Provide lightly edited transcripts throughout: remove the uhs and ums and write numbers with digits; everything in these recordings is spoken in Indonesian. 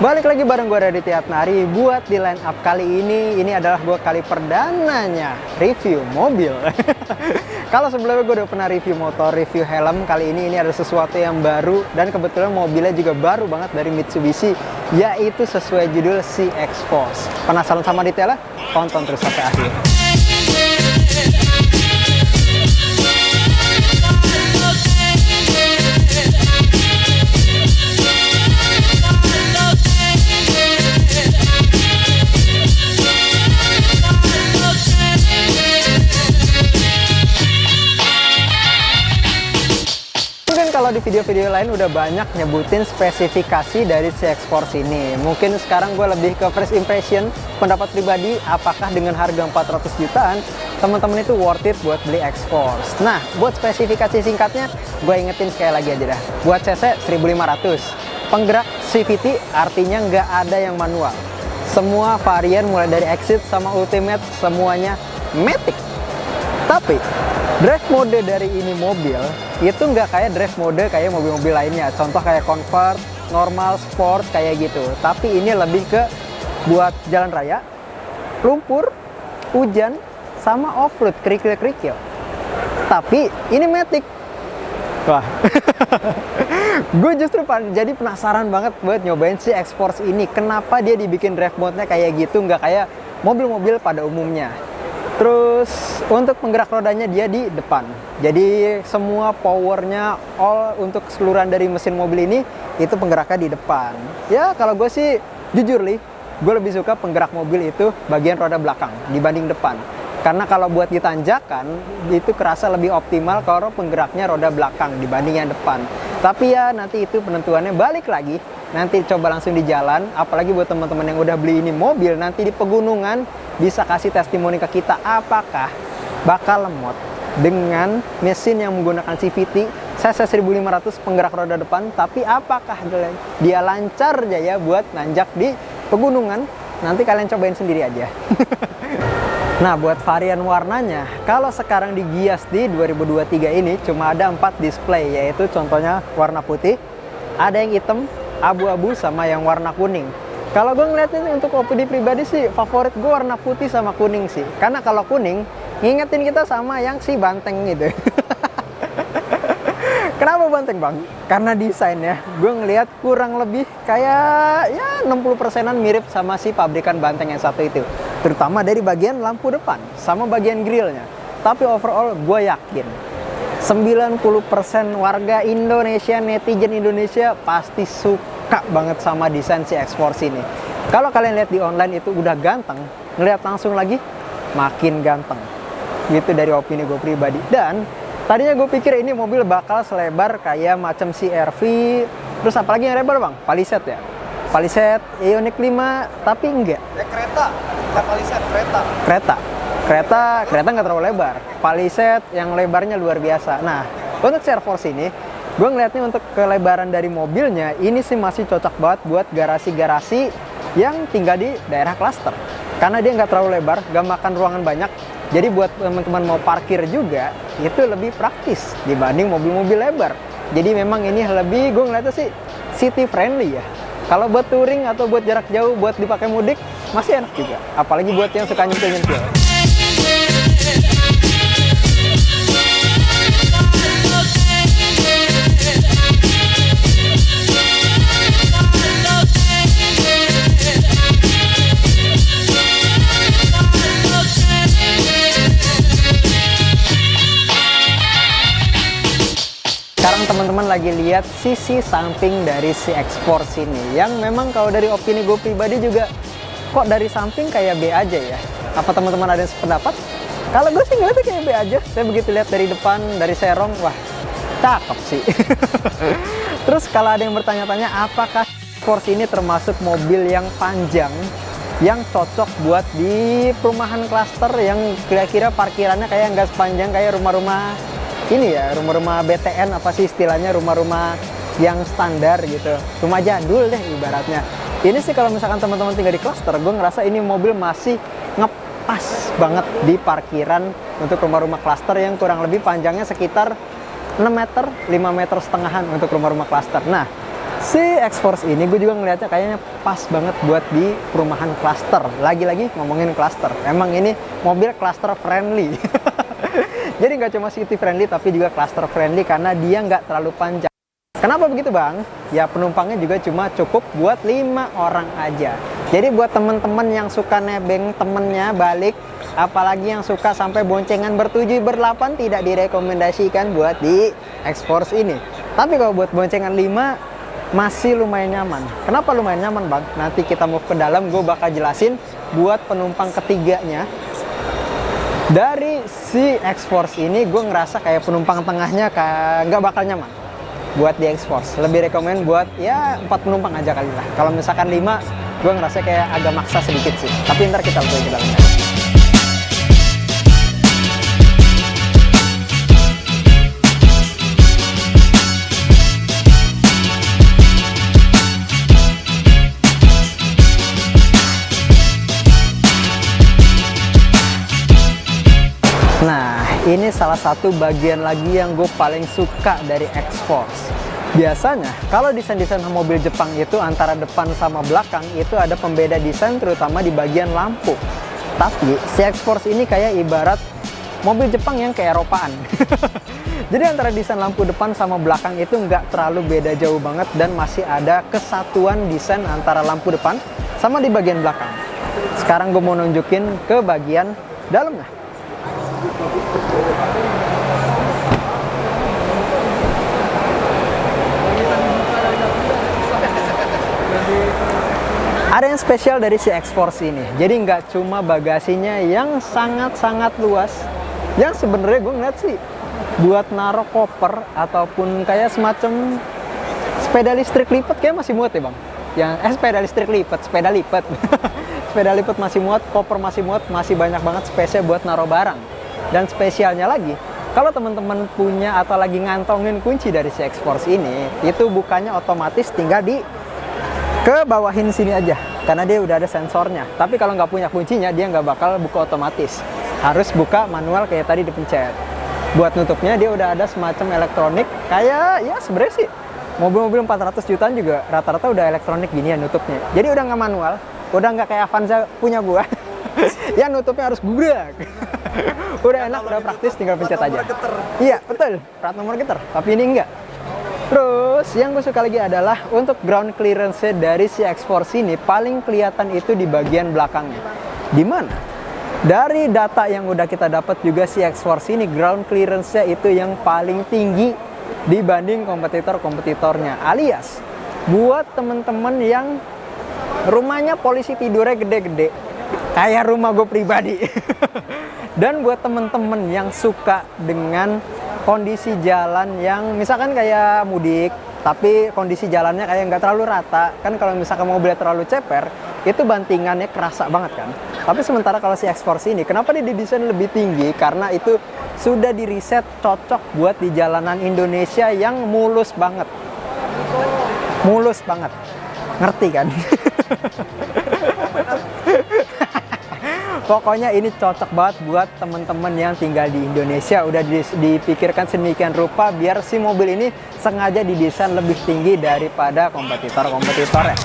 Balik lagi bareng gue Raditya Atnari. Buat di line up kali ini adalah gue kali perdananya review mobil. Kalau sebelumnya gue udah pernah review motor, review helm, kali ini ada sesuatu yang baru. Dan kebetulan mobilnya juga baru banget dari Mitsubishi, yaitu sesuai judul CX-Force. Penasaran sama detailnya? Tonton terus sampai akhir. Kalau di video-video lain udah banyak nyebutin spesifikasi dari CX-Force ini. Mungkin sekarang gue lebih ke first impression, pendapat pribadi, apakah dengan harga 400 jutaan, teman-teman itu worth it buat beli X-Force. Nah, buat spesifikasi singkatnya, gue ingetin sekali lagi aja dah. Buat cc 1500, penggerak CVT artinya nggak ada yang manual. Semua varian mulai dari Exit sama Ultimate, semuanya matic. Tapi drive mode dari ini mobil itu nggak kayak drive mode kayak mobil-mobil lainnya. Contoh kayak Convert, normal, sport kayak gitu. Tapi ini lebih ke buat jalan raya, lumpur, hujan, sama off-road, kerikil-kerikil. Tapi ini matic. Wah, gue justru jadi penasaran banget buat nyobain si X-Force ini. Kenapa dia dibikin drive mode-nya kayak gitu, nggak kayak mobil-mobil pada umumnya. Terus untuk penggerak rodanya dia di depan. Jadi semua powernya all untuk keseluruhan dari mesin mobil ini itu penggeraknya di depan. Ya kalau gue sih jujur gue lebih suka penggerak mobil itu bagian roda belakang dibanding depan. Karena kalau buat ditanjakan itu kerasa lebih optimal kalau penggeraknya roda belakang dibanding yang depan. Tapi ya nanti itu penentuannya balik lagi. Nanti coba langsung di jalan, apalagi buat teman-teman yang udah beli ini mobil, nanti di pegunungan bisa kasih testimoni ke kita apakah bakal lemot dengan mesin yang menggunakan CVT cc 1500 penggerak roda depan, tapi apakah dia lancar jaya buat nanjak di pegunungan. Nanti kalian cobain sendiri aja. Nah, buat varian warnanya, kalau sekarang di Gias di 2023 ini cuma ada 4 display, yaitu contohnya warna putih, ada yang hitam, abu-abu, sama yang warna kuning. Kalau gue ngeliatnya untuk opini pribadi sih, favorit gue warna putih sama kuning sih. Karena kalau kuning, ngingetin kita sama yang si Banteng gitu. Kenapa Banteng bang? Karena desainnya, gue ngeliat kurang lebih kayak ya 60%-an mirip sama si pabrikan Banteng yang satu itu. Terutama dari bagian lampu depan, sama bagian grillnya. Tapi overall gue yakin 90% warga Indonesia, netizen Indonesia pasti suka banget sama desain si X-Force ini. Kalau kalian lihat di online itu udah ganteng, ngeliat langsung lagi makin ganteng. Gitu dari opini gue pribadi. Dan tadinya gue pikir ini mobil bakal selebar kayak macam CR-V. Terus apalagi yang lebar bang? Palisade ya? Palisade, Ioniq 5, tapi enggak. Kereta, bukan Palisade, kereta. Kereta nggak terlalu lebar. Palisade yang lebarnya luar biasa. Nah, untuk CX-Force ini, gue ngeliatnya untuk kelebaran dari mobilnya, ini sih masih cocok banget buat garasi-garasi yang tinggal di daerah klaster. Karena dia nggak terlalu lebar, nggak makan ruangan banyak. Jadi buat teman-teman mau parkir juga, itu lebih praktis dibanding mobil-mobil lebar. Jadi memang ini lebih, gue ngeliatnya sih city friendly ya. Kalau buat touring atau buat jarak jauh, buat dipakai mudik, masih enak juga. Apalagi buat yang suka nyentil-nyentil. Sekarang teman-teman lagi lihat sisi samping dari si X-Force ini, yang memang kalau dari opini gue pribadi juga kok dari samping kayak B aja ya. Apa teman-teman ada yang sependapat? Kalau gue sih ngeliatnya kayak B aja. Saya begitu lihat dari depan, dari serong, wah cakep sih. Terus kalau ada yang bertanya-tanya apakah X-Force ini termasuk mobil yang panjang, yang cocok buat di perumahan klaster yang kira-kira parkirannya kayak nggak sepanjang kayak rumah-rumah ini ya, rumah-rumah BTN apa sih istilahnya, rumah-rumah yang standar gitu, rumah jadul deh ibaratnya. Ini sih kalau misalkan teman-teman tinggal di klaster, gue ngerasa ini mobil masih ngepas banget di parkiran untuk rumah-rumah klaster yang kurang lebih panjangnya sekitar 6 meter, 5 meter setengahan untuk rumah-rumah klaster. Nah, Si X-Force ini gue juga ngeliatnya kayaknya pas banget buat di perumahan cluster. Lagi-lagi ngomongin cluster, emang ini mobil cluster friendly. Jadi nggak cuma city friendly tapi juga cluster friendly karena dia nggak terlalu panjang. Kenapa begitu bang? Ya penumpangnya juga cuma cukup buat 5 orang aja. Jadi buat temen-temen yang suka nebeng temennya balik, apalagi yang suka sampai boncengan ber-7 ber-8, tidak direkomendasikan buat di X-Force ini. Tapi kalau buat boncengan 5 masih lumayan nyaman. Kenapa lumayan nyaman bang? Nanti kita move ke dalam, gue bakal jelasin buat penumpang ketiganya. Dari si X-Force ini gue ngerasa kayak penumpang tengahnya nggak bakal nyaman buat di X-Force. Lebih rekomen buat ya 4 penumpang aja kali lah. Kalau misalkan 5, gue ngerasa kayak agak maksa sedikit sih. Tapi ntar kita lihat ke dalamnya. Nah, ini salah satu bagian lagi yang gue paling suka dari X-Force. Biasanya, kalau desain-desain mobil Jepang itu antara depan sama belakang itu ada pembeda desain terutama di bagian lampu. Tapi, si X-Force ini kayak ibarat mobil Jepang yang keeropaan. Jadi antara desain lampu depan sama belakang itu nggak terlalu beda jauh banget dan masih ada kesatuan desain antara lampu depan sama di bagian belakang. Sekarang gue mau nunjukin ke bagian dalamnya. Ada yang spesial dari si X-Force ini. Jadi nggak cuma bagasinya yang sangat-sangat luas, yang sebenarnya gue ngeliat sih buat naruh koper ataupun kayak semacam sepeda listrik lipat kayak masih muat ya bang. Yang sepeda listrik lipat, sepeda lipat. Sepeda lipat masih muat, koper masih muat, masih banyak banget space-nya buat naruh barang. Dan spesialnya lagi, kalau teman-teman punya atau lagi ngantongin kunci dari si X-Force ini, itu bukannya otomatis tinggal ke bawahin sini aja, karena dia udah ada sensornya. Tapi kalau nggak punya kuncinya, dia nggak bakal buka otomatis. Harus buka manual kayak tadi dipencet. Buat nutupnya dia udah ada semacam elektronik, kayak ya sebenarnya sih mobil-mobil 400 jutaan juga rata-rata udah elektronik gini ya nutupnya. Jadi udah nggak manual, udah nggak kayak Avanza punya gua. Ya nutupnya harus gubrak. Udah enak, udah praktis, tinggal pencet aja. Iya betul, plat nomor getar. Tapi ini enggak. Terus yang gue suka lagi adalah untuk ground clearance dari si X-Force ini paling kelihatan itu di bagian belakangnya. Di mana? Dari data yang udah kita dapat juga si X-Force ini ground clearance-nya itu yang paling tinggi dibanding kompetitor-kompetitornya. Alias buat temen-temen yang rumahnya polisi tidurnya gede-gede, kayak rumah gue pribadi. Dan buat temen-temen yang suka dengan kondisi jalan yang misalkan kayak mudik, tapi kondisi jalannya kayak nggak terlalu rata. Kan kalau misalkan mobilnya terlalu ceper, itu bantingannya kerasa banget kan. Tapi sementara kalau si X-Force ini, kenapa dia didesain lebih tinggi? Karena itu sudah di riset cocok buat di jalanan Indonesia yang mulus banget. Mulus banget. Ngerti kan? Pokoknya ini cocok banget buat teman-teman yang tinggal di Indonesia. Udah dipikirkan sedemikian rupa biar si mobil ini sengaja didesain lebih tinggi daripada kompetitor-kompetitornya.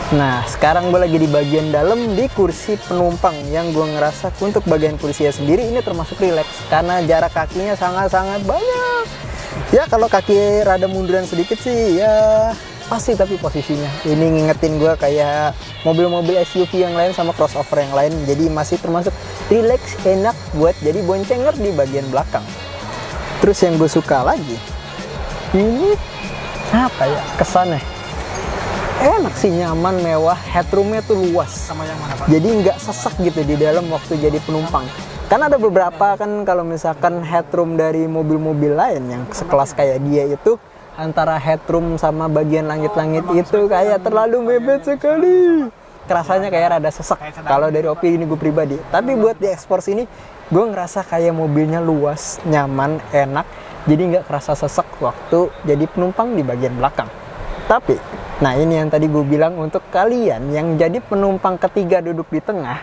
Nah, sekarang gue lagi di bagian dalam di kursi penumpang yang gue ngerasa untuk bagian kursinya sendiri ini termasuk rileks karena jarak kakinya sangat-sangat banyak. Ya kalau kaki rada munduran sedikit sih ya pasti, tapi posisinya ini ngingetin gue kayak mobil-mobil SUV yang lain sama crossover yang lain. Jadi masih termasuk rileks, enak buat jadi boncenger di bagian belakang. Terus yang gue suka lagi, ini apa ya kesannya? Enak sih, nyaman, mewah, headroomnya tuh luas. Sama yang mana, Pak? Jadi nggak sesak gitu di dalam waktu jadi penumpang. Kan ada beberapa kan kalau misalkan headroom dari mobil-mobil lain yang sekelas kayak dia itu antara headroom sama bagian langit-langit itu kayak terlalu mepet sekali. kerasanya kayak rada sesek kalau dari opini gue pribadi. Tapi buat di X-Force ini gue ngerasa kayak mobilnya luas, nyaman, enak, jadi nggak kerasa sesek waktu jadi penumpang di bagian belakang. Tapi, nah ini yang tadi gue bilang, untuk kalian yang jadi penumpang ketiga duduk di tengah,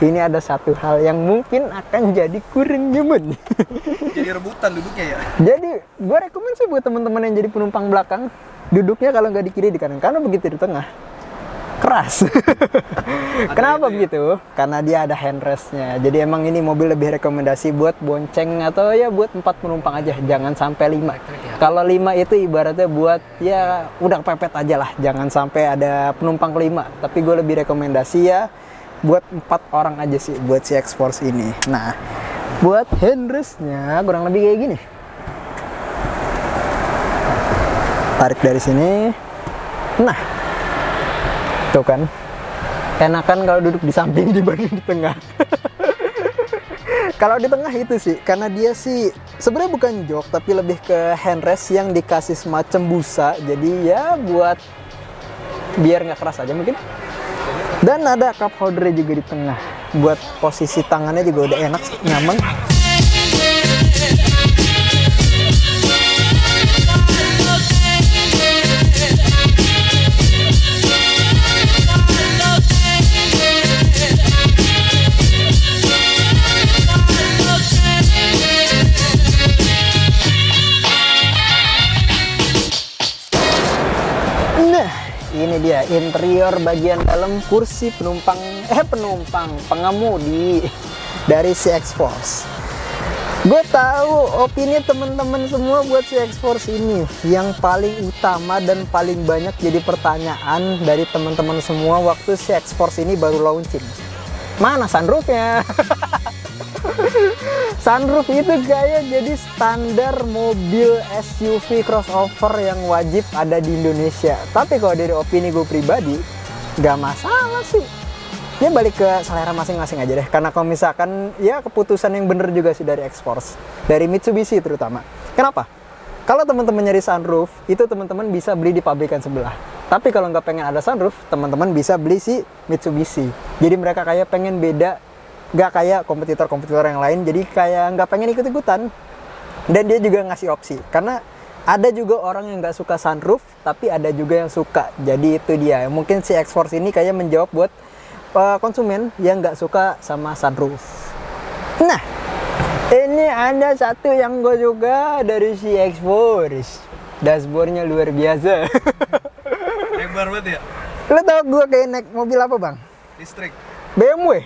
ini ada satu hal yang mungkin akan jadi kurang nyaman. Jadi rebutan duduknya ya. Jadi gue rekomen sih buat teman-teman yang jadi penumpang belakang, duduknya kalau nggak di kiri di kanan, karena begitu di tengah keras. Kenapa begitu? Karena dia ada handrestnya. Jadi emang ini mobil lebih rekomendasi buat bonceng atau ya buat 4 penumpang aja, jangan sampai 5. Kalau 5 itu ibaratnya buat ya udah pepet aja lah, jangan sampai ada penumpang kelima. Tapi gue lebih rekomendasi ya buat 4 orang aja sih buat si X-Force ini. Nah, buat handrestnya kurang lebih kayak gini. Tarik dari sini. Nah, tuh kan, enakan kalau duduk di samping dibanding di tengah. Kalau di tengah itu sih, karena dia sih sebenarnya bukan jok, tapi lebih ke handrest yang dikasih semacam busa. Jadi ya buat biar nggak keras aja mungkin. Dan ada cup holdernya juga di tengah. Buat posisi tangannya juga udah enak, nyaman. Ini dia interior bagian dalam kursi pengemudi dari si X-Force. Gue tahu opini teman-teman semua buat si X-Force ini. Yang paling utama dan paling banyak jadi pertanyaan dari teman-teman semua waktu si X-Force ini baru launching. Mana sunroofnya? Sunroof itu kayak jadi standar mobil SUV crossover yang wajib ada di Indonesia. Tapi kalau dari opini gue pribadi, gak masalah sih. Ya balik ke selera masing-masing aja deh. Karena kalau misalkan ya keputusan yang bener juga sih dari X-Force, dari Mitsubishi terutama. Kenapa? Kalau teman-teman nyari sunroof, itu teman-teman bisa beli di pabrikan sebelah. Tapi kalau nggak pengen ada sunroof, teman-teman bisa beli si Mitsubishi. Jadi mereka kayak pengen beda, nggak kayak kompetitor-kompetitor yang lain. Jadi kayak nggak pengen ikut-ikutan. Dan dia juga ngasih opsi. Karena ada juga orang yang nggak suka sunroof, tapi ada juga yang suka. Jadi itu dia. Mungkin si X-Force ini kayak menjawab buat konsumen yang nggak suka sama sunroof. Nah, ini ada satu yang gue suka dari si X-Force. Dashboardnya luar biasa. Lebar banget ya? Lo tau gue kayak naik mobil apa bang? Listrik. BMW.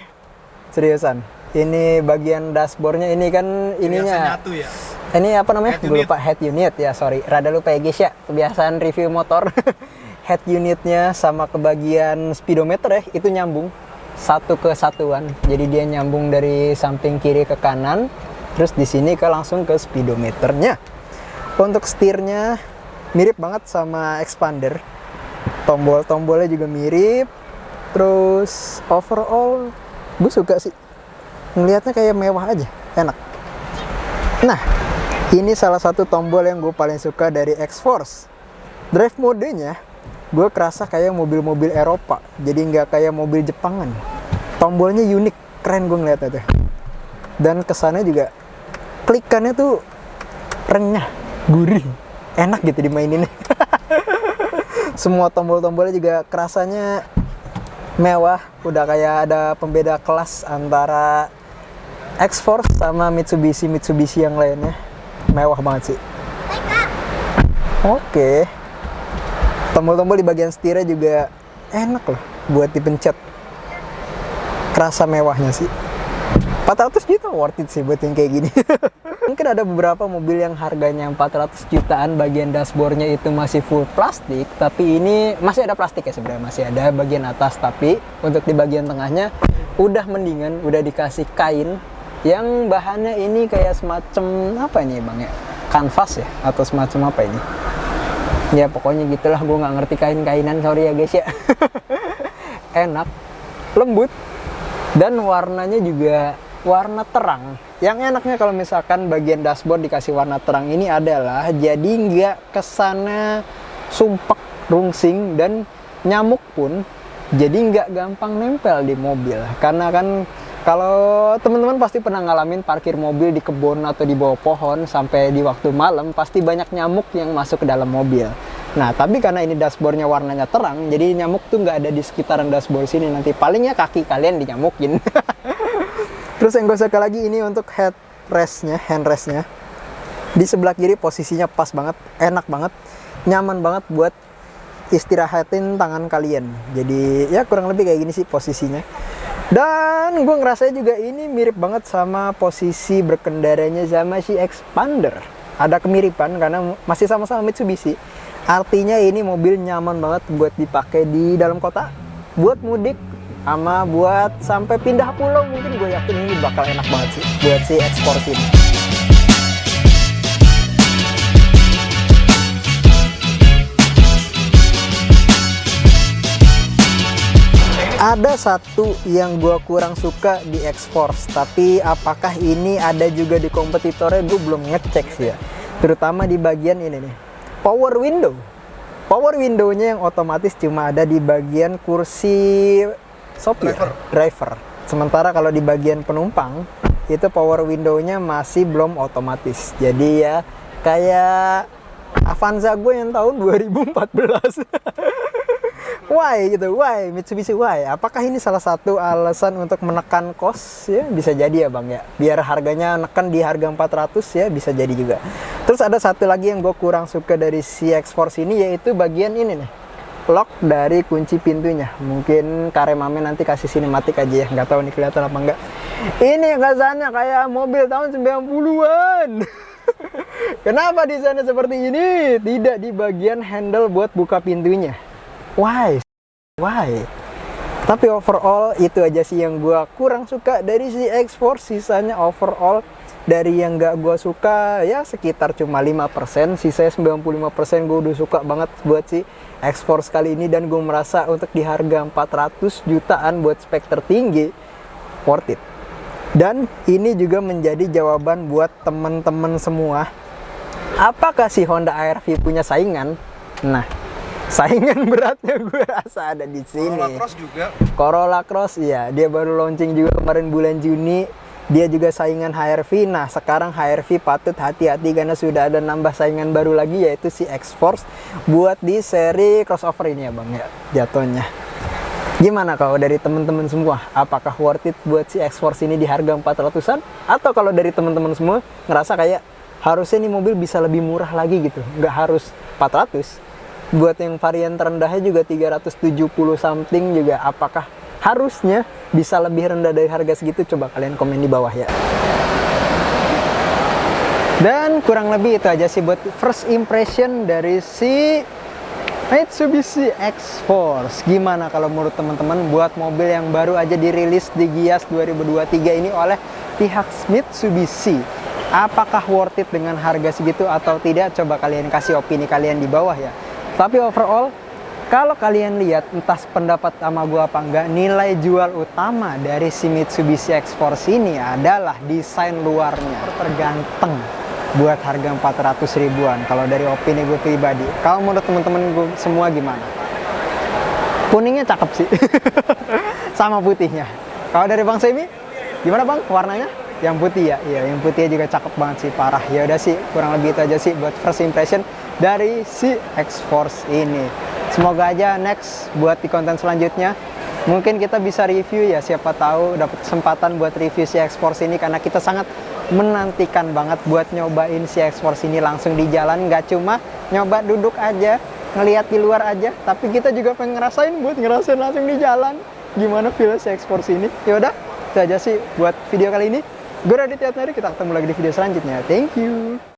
Seriusan. Ini bagian dashboardnya ini kan ininya. Nyatu ya? Ini apa namanya? Head Gue unit. lupa, head unit ya, sorry. Rada lupa ya guys ya, kebiasaan review motor. Head unitnya sama ke bagian speedometer ya, itu nyambung. Satu kesatuan. Jadi dia nyambung dari samping kiri ke kanan. Terus di sini langsung ke speedometernya. Untuk setirnya mirip banget sama expander. Tombol-tombolnya juga mirip. Terus overall gue suka sih. Ngelihatnya kayak mewah aja, enak. Nah, ini salah satu tombol yang gue paling suka dari X-Force. Drive modenya, gue kerasa kayak mobil-mobil Eropa. Jadi nggak kayak mobil Jepangan. Tombolnya unik, keren gue ngeliatnya tuh. Dan kesannya juga, klikannya tuh renyah, gurih, enak gitu dimaininnya. Semua tombol-tombolnya juga kerasanya mewah. Udah kayak ada pembeda kelas antara X-Force sama Mitsubishi yang lainnya. Mewah banget sih. Oke. Tombol-tombol di bagian setirnya juga enak loh buat dipencet. Kerasa mewahnya sih. 400 juta worth it sih buat yang kayak gini. Mungkin ada beberapa mobil yang harganya 400 jutaan, bagian dashboardnya itu masih full plastik, tapi ini masih ada plastik ya sebenarnya, masih ada bagian atas, tapi untuk di bagian tengahnya udah mendingan, udah dikasih kain yang bahannya ini kayak semacam apa ini bang ya, kanvas ya atau semacam apa ini ya, pokoknya gitulah, gue nggak ngerti kain-kainan, sorry ya guys ya. Enak, lembut, dan warnanya juga warna terang. Yang enaknya kalau misalkan bagian dashboard dikasih warna terang ini adalah jadi nggak kesana sumpek, rungsing, dan nyamuk pun jadi nggak gampang nempel di mobil. Karena kan kalau teman-teman pasti pernah ngalamin parkir mobil di kebun atau di bawah pohon sampai di waktu malam, pasti banyak nyamuk yang masuk ke dalam mobil. Nah, tapi karena ini dashboardnya warnanya terang, jadi nyamuk tuh nggak ada di sekitaran dashboard sini. Nanti palingnya kaki kalian dinyamukin. Terus yang gue suka lagi ini untuk handrestnya. Di sebelah kiri posisinya pas banget, enak banget, nyaman banget buat istirahatin tangan kalian. Jadi ya kurang lebih kayak gini sih posisinya. Dan gue ngerasa juga ini mirip banget sama posisi berkendaranya sama si Xpander. Ada kemiripan karena masih sama-sama Mitsubishi. Artinya ini mobil nyaman banget buat dipakai di dalam kota, buat mudik, sama buat sampai pindah pulau. Mungkin gue yakin ini bakal enak banget sih buat si X-Force ini. Ada satu yang gue kurang suka di X-Force, tapi apakah ini ada juga di kompetitornya gue belum ngecek sih ya. Terutama di bagian ini nih, power window. Power window-nya yang otomatis cuma ada di bagian kursi sopir, driver. Sementara kalau di bagian penumpang, itu power window-nya masih belum otomatis. Jadi ya kayak Avanza gue yang tahun 2014. Why gitu, why Mitsubishi, why? Apakah ini salah satu alasan untuk menekan cost ya? Bisa jadi ya bang ya, biar harganya neken di harga 400 ya, bisa jadi juga. Terus ada satu lagi yang gue kurang suka dari si X-Force ini, yaitu bagian ini nih, lock dari kunci pintunya. Mungkin Karemame nanti kasih sinematik aja ya, nggak tahu nih kelihatan apa enggak. Ini kesannya kayak mobil tahun 90-an. Kenapa desainnya seperti ini? Tidak di bagian handle buat buka pintunya. Why? Tapi overall itu aja sih yang gue kurang suka dari si X-Force. Sisanya overall dari yang gak gue suka ya sekitar cuma 5%. Sisanya 95% gue udah suka banget buat si X-Force kali ini. Dan gue merasa untuk di harga 400 jutaan buat spek tertinggi, worth it. Dan ini juga menjadi jawaban buat teman-teman semua. Apakah si Honda HR-V punya saingan? Nah, saingan beratnya gue rasa ada di sini. Corolla Cross juga. Corolla Cross, iya, dia baru launching juga kemarin bulan Juni. Dia juga saingan HR-V. Nah, sekarang HR-V patut hati-hati karena sudah ada nambah saingan baru lagi, yaitu si X-Force buat di seri crossover ini ya bang ya, jatuhnya. Gimana kalau dari teman-teman semua? Apakah worth it buat si X-Force ini di harga 400-an? Atau kalau dari teman-teman semua ngerasa kayak harusnya nih mobil bisa lebih murah lagi gitu, nggak harus 400. Buat yang varian terendahnya juga 370 something juga, apakah harusnya bisa lebih rendah dari harga segitu? Coba kalian komen di bawah ya. Dan kurang lebih itu aja sih buat first impression dari si Mitsubishi X-Force. Gimana kalau menurut teman-teman buat mobil yang baru aja dirilis di Gias 2023 ini oleh pihak Mitsubishi? Apakah worth it dengan harga segitu atau tidak? Coba kalian kasih opini kalian di bawah ya. Tapi overall, kalau kalian lihat entah pendapat sama gue apa enggak, nilai jual utama dari si Mitsubishi X-Force ini adalah desain luarnya terganteng buat harga 400 ribuan. Kalau dari opini gue pribadi, kalau menurut teman-teman gue semua gimana? Kuningnya cakep sih. Sama putihnya. Kalau dari Bang Semi, gimana Bang warnanya? Yang putih ya? Iya, yang putihnya juga cakep banget sih, parah. Ya udah sih, kurang lebih itu aja sih buat first impression dari si X-Force ini. Semoga aja next buat di konten selanjutnya mungkin kita bisa review ya, siapa tahu dapat kesempatan buat review si X-Force ini, karena kita sangat menantikan banget buat nyobain si X-Force ini langsung di jalan. Nggak cuma nyoba duduk aja, ngelihat di luar aja, tapi kita juga pengen ngerasain langsung di jalan gimana feel si X-Force ini. Yaudah, itu aja sih buat video kali ini. Gue Raditya Atmari, kita ketemu lagi di video selanjutnya. Thank you.